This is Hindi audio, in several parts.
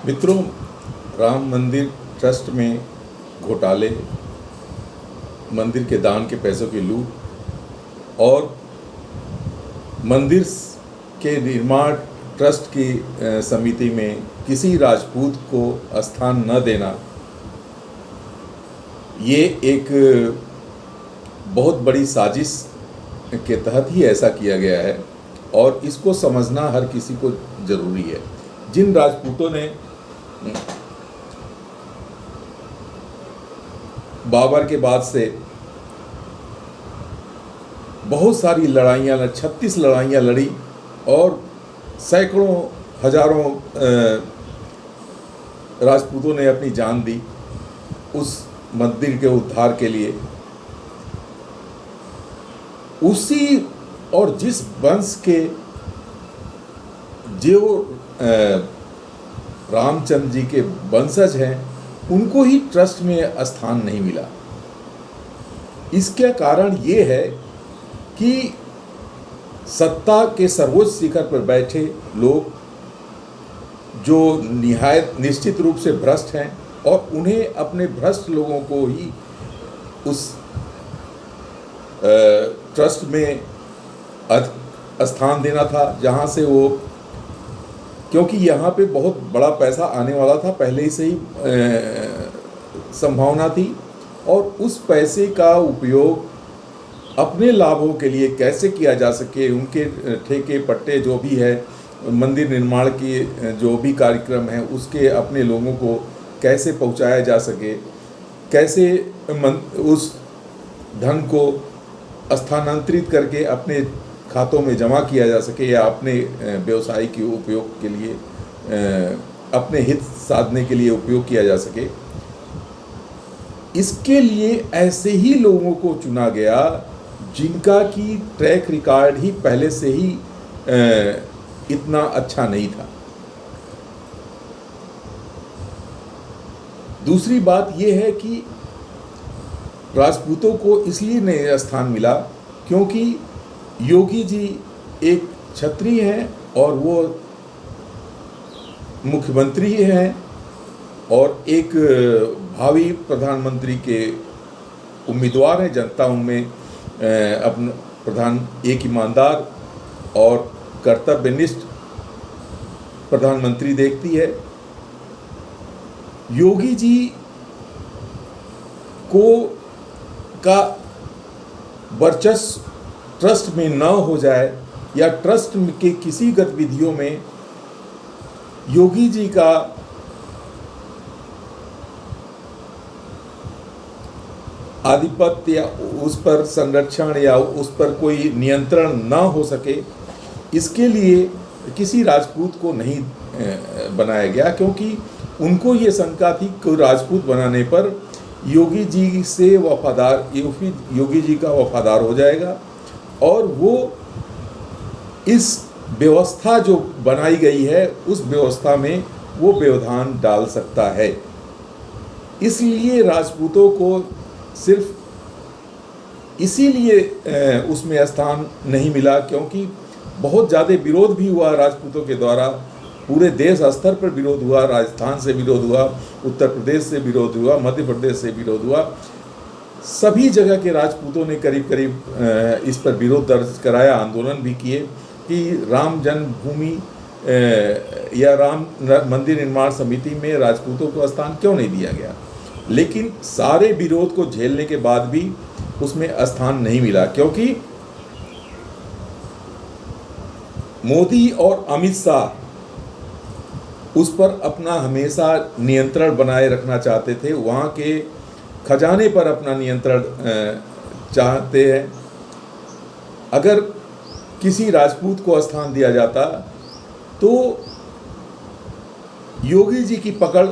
मित्रों, राम मंदिर ट्रस्ट में घोटाले, मंदिर के दान के पैसों की लूट और मंदिर के निर्माण ट्रस्ट की समिति में किसी राजपूत को स्थान न देना, ये एक बहुत बड़ी साजिश के तहत ही ऐसा किया गया है और इसको समझना हर किसी को ज़रूरी है। जिन राजपूतों ने बाबर के बाद से बहुत सारी लड़ाइयाँ 36 लड़ाइयाँ लड़ी और सैकड़ों हजारों राजपूतों ने अपनी जान दी उस मंदिर के उद्धार के लिए, उसी और जिस वंश के जो रामचंद्र जी के वंशज हैं उनको ही ट्रस्ट में स्थान नहीं मिला। इसका कारण ये है कि सत्ता के सर्वोच्च शिखर पर बैठे लोग जो निहायत निश्चित रूप से भ्रष्ट हैं और उन्हें अपने भ्रष्ट लोगों को ही उस ट्रस्ट में स्थान देना था, जहाँ से वो, क्योंकि यहाँ पे बहुत बड़ा पैसा आने वाला था, पहले ही से ही संभावना थी और उस पैसे का उपयोग अपने लाभों के लिए कैसे किया जा सके, उनके ठेके पट्टे जो भी है, मंदिर निर्माण की जो भी कार्यक्रम है उसके अपने लोगों को कैसे पहुंचाया जा सके, कैसे उस धन को स्थानांतरित करके अपने खातों में जमा किया जा सके या अपने व्यवसाय के उपयोग के लिए, अपने हित साधने के लिए उपयोग किया जा सके, इसके लिए ऐसे ही लोगों को चुना गया जिनका की ट्रैक रिकॉर्ड ही पहले से ही इतना अच्छा नहीं था। दूसरी बात यह है कि राजपूतों को इसलिए नहीं स्थान मिला क्योंकि योगी जी एक क्षत्रिय हैं और वो मुख्यमंत्री हैं और एक भावी प्रधानमंत्री के उम्मीदवार हैं। जनता उनमें अपना एक ईमानदार और कर्तव्यनिष्ठ प्रधानमंत्री देखती है। योगी जी का वर्चस्व ट्रस्ट में न हो जाए या ट्रस्ट के किसी गतिविधियों में योगी जी का आधिपत्य या उस पर संरक्षण या उस पर कोई नियंत्रण न हो सके, इसके लिए किसी राजपूत को नहीं बनाया गया, क्योंकि उनको ये शंका थी कि राजपूत बनाने पर योगी जी से योगी जी का वफादार हो जाएगा और वो इस व्यवस्था जो बनाई गई है उस व्यवस्था में वो व्यवधान डाल सकता है। इसलिए राजपूतों को सिर्फ इसीलिए उसमें स्थान नहीं मिला क्योंकि बहुत ज़्यादा विरोध भी हुआ राजपूतों के द्वारा, पूरे देश स्तर पर विरोध हुआ, राजस्थान से विरोध हुआ, उत्तर प्रदेश से विरोध हुआ, मध्य प्रदेश से विरोध हुआ। सभी जगह के राजपूतों ने करीब करीब इस पर विरोध दर्ज कराया, आंदोलन भी किए कि राम जन्मभूमि या राम मंदिर निर्माण समिति में राजपूतों को स्थान क्यों नहीं दिया गया। लेकिन सारे विरोध को झेलने के बाद भी उसमें स्थान नहीं मिला क्योंकि मोदी और अमित शाह उस पर अपना हमेशा नियंत्रण बनाए रखना चाहते थे, वहाँ के खजाने पर अपना नियंत्रण चाहते हैं। अगर किसी राजपूत को स्थान दिया जाता तो योगी जी की पकड़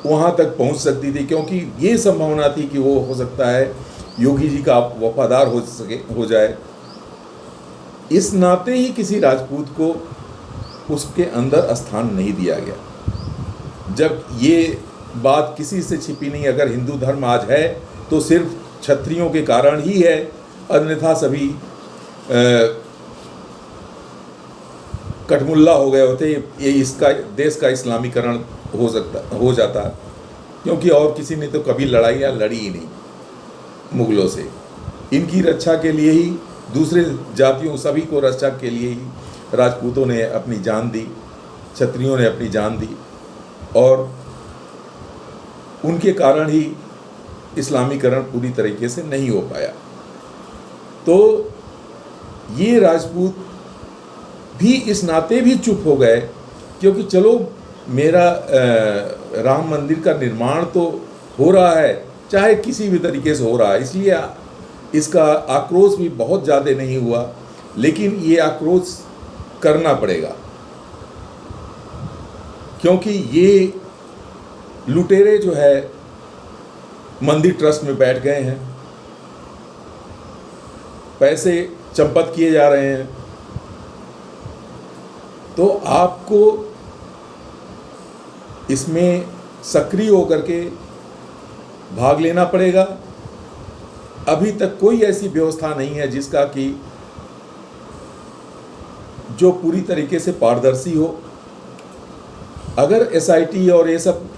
वहाँ तक पहुँच सकती थी, क्योंकि ये संभावना थी कि वो हो सकता है योगी जी का वफादार हो जाए। इस नाते ही किसी राजपूत को उसके अंदर स्थान नहीं दिया गया। जब ये बात किसी से छिपी नहीं, अगर हिंदू धर्म आज है तो सिर्फ क्षत्रियों के कारण ही है, अन्यथा सभी कठमुल्ला हो गए होते, ये इसका देश का इस्लामीकरण हो जाता, क्योंकि और किसी ने तो कभी लड़ाइयाँ लड़ी ही नहीं मुग़लों से। इनकी रक्षा के लिए ही, दूसरे जातियों सभी को रक्षा के लिए ही राजपूतों ने अपनी जान दी, क्षत्रियों ने अपनी जान दी, और उनके कारण ही इस्लामीकरण पूरी तरीके से नहीं हो पाया। तो ये राजपूत भी इस नाते भी चुप हो गए, क्योंकि चलो मेरा राम मंदिर का निर्माण तो हो रहा है, चाहे किसी भी तरीके से हो रहा है, इसलिए इसका आक्रोश भी बहुत ज़्यादा नहीं हुआ, लेकिन ये आक्रोश करना पड़ेगा, क्योंकि ये लुटेरे जो है मंदिर ट्रस्ट में बैठ गए हैं, पैसे चंपत किए जा रहे हैं। तो आपको इसमें सक्रिय होकर के भाग लेना पड़ेगा। अभी तक कोई ऐसी व्यवस्था नहीं है जिसका कि जो पूरी तरीके से पारदर्शी हो। अगर एसआईटी और ये सब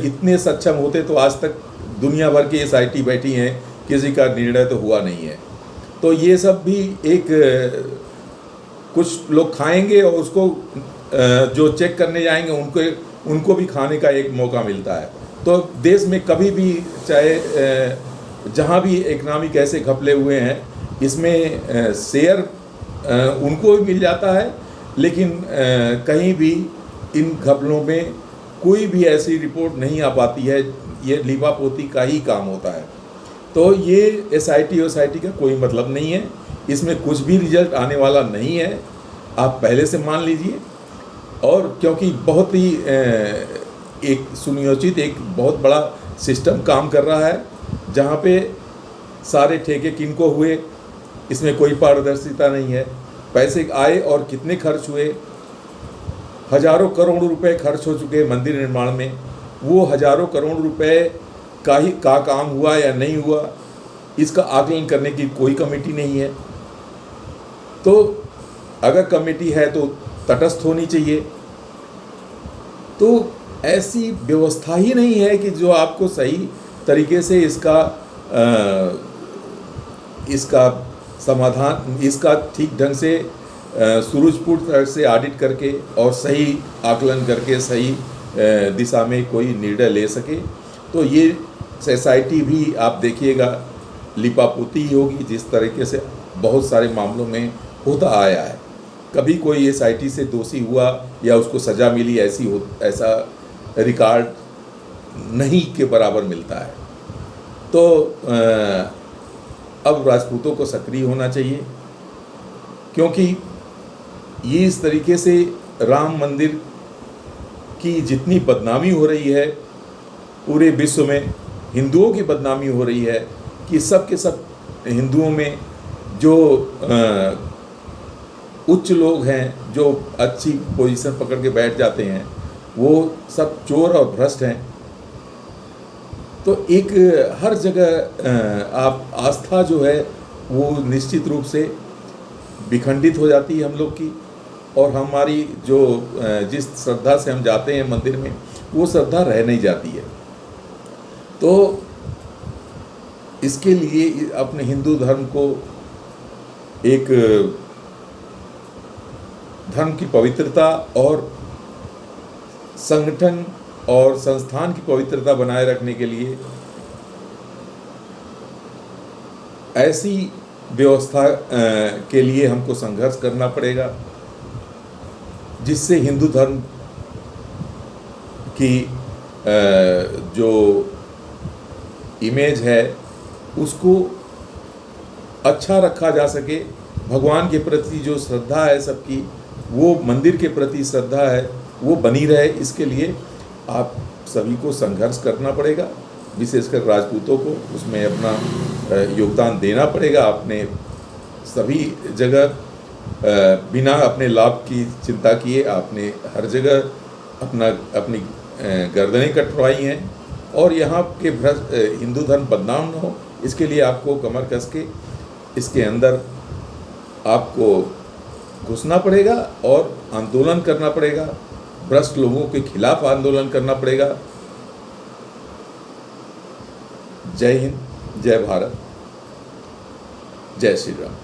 इतने सक्षम होते तो आज तक दुनिया भर की एसआईटी बैठी हैं, किसी का निर्णय तो हुआ नहीं है। तो ये सब भी एक कुछ लोग खाएंगे और उसको जो चेक करने जाएंगे उनको भी खाने का एक मौका मिलता है। तो देश में कभी भी, चाहे जहाँ भी इकनॉमिक ऐसे घपले हुए हैं, इसमें शेयर उनको भी मिल जाता है, लेकिन कहीं भी इन घपलों में कोई भी ऐसी रिपोर्ट नहीं आ पाती है। ये लीपापोती का ही काम होता है। तो ये एसआईटी का कोई मतलब नहीं है, इसमें कुछ भी रिजल्ट आने वाला नहीं है, आप पहले से मान लीजिए। और क्योंकि बहुत ही एक सुनियोजित, एक बहुत बड़ा सिस्टम काम कर रहा है, जहाँ पे सारे ठेके किनको हुए इसमें कोई पारदर्शिता नहीं है। पैसे आए और कितने खर्च हुए, हजारों करोड़ रुपए खर्च हो चुके मंदिर निर्माण में, वो हजारों करोड़ रुपए का काम हुआ या नहीं हुआ, इसका आकलन करने की कोई कमेटी नहीं है। तो अगर कमेटी है तो तटस्थ होनी चाहिए। तो ऐसी व्यवस्था ही नहीं है कि जो आपको सही तरीके से इसका समाधान, इसका ठीक ढंग से सुरुचिपूर्ण तरह से ऑडिट करके और सही आकलन करके सही दिशा में कोई निर्णय ले सके। तो ये सोसाइटी भी आप देखिएगा लिपापोती ही होगी, जिस तरीके से बहुत सारे मामलों में होता आया है। कभी कोई एसआईटी से दोषी हुआ या उसको सज़ा मिली, ऐसा रिकॉर्ड नहीं के बराबर मिलता है। तो अब राजपूतों को सक्रिय होना चाहिए, क्योंकि ये इस तरीके से राम मंदिर की जितनी बदनामी हो रही है पूरे विश्व में, हिंदुओं की बदनामी हो रही है कि सब के सब हिंदुओं में जो उच्च लोग हैं, जो अच्छी पोजीशन पकड़ के बैठ जाते हैं, वो सब चोर और भ्रष्ट हैं। तो एक हर जगह आप आस्था जो है वो निश्चित रूप से विखंडित हो जाती है हम लोग की, और हमारी जो जिस श्रद्धा से हम जाते हैं मंदिर में, वो श्रद्धा रह नहीं जाती है। तो इसके लिए अपने हिंदू धर्म को एक धर्म की पवित्रता और संगठन और संस्थान की पवित्रता बनाए रखने के लिए ऐसी व्यवस्था के लिए हमको संघर्ष करना पड़ेगा, जिससे हिंदू धर्म की जो इमेज है उसको अच्छा रखा जा सके। भगवान के प्रति जो श्रद्धा है सबकी, वो मंदिर के प्रति श्रद्धा है, वो बनी रहे। इसके लिए आप सभी को संघर्ष करना पड़ेगा, विशेषकर राजपूतों को उसमें अपना योगदान देना पड़ेगा। आपने सभी जगह बिना अपने लाभ की चिंता किए आपने हर जगह अपनी गर्दनें कटवाई हैं, और यहाँ के हिंदू धर्म बदनाम न हो, इसके लिए आपको कमर कस के इसके अंदर आपको घुसना पड़ेगा और आंदोलन करना पड़ेगा, भ्रष्ट लोगों के खिलाफ आंदोलन करना पड़ेगा। जय हिंद, जय भारत, जय श्री राम।